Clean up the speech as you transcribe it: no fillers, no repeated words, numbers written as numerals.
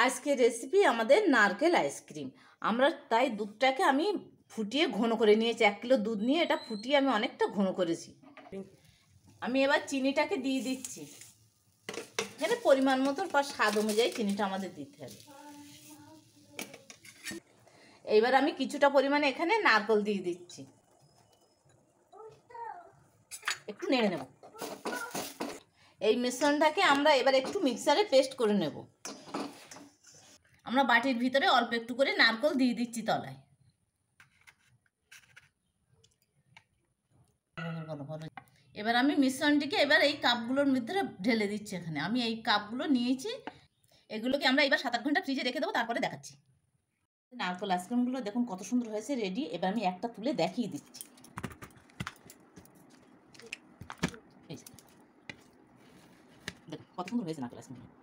আজকের রেসিপি আমাদের নারকেল আইসক্রিম। আমরা তাই দুধটাকে আমি ফুটিয়ে ঘন করে নিয়েছি। 1 কিলো দুধ নিয়ে এটা ফুটিয়ে আমি অনেকটা ঘন করেছি। আমি এবার চিনিটাকে দিয়ে দিচ্ছি। এখানে পরিমাণ মতো বা স্বাদ অনুযায়ী চিনিটা আমাদের দিতে হবে। এইবার আমি কিছুটা পরিমাণে এখানে নারকেল দিয়ে দিচ্ছি, একটু নেড়ে নেব। এই মিশ্রণটাকে আমরা এবার একটু মিক্সারে পেস্ট করে নেব। আমরা বাটির ভিতরে অল্প একটু করে নারকেল দিয়ে দিচ্ছি তলায়। এবার আমি মিশ্রণটিকে এবার এই কাপগুলোর ভিতরে ঢেলে দিচ্ছি। এখানে আমি এই কাপগুলো নিয়েছি, এগুলোকে আমরা এবার 7-8 ঘন্টা ফ্রিজে রেখে দেবো, তারপরে দেখাচ্ছি। নারকেল আইসক্রিমগুলো দেখুন কত সুন্দর হয়েছে, রেডি। এবার আমি একটা তুলে দেখিয়ে দিচ্ছি। দেখুন কত সুন্দর হয়েছে নারকেল আইসক্রিম।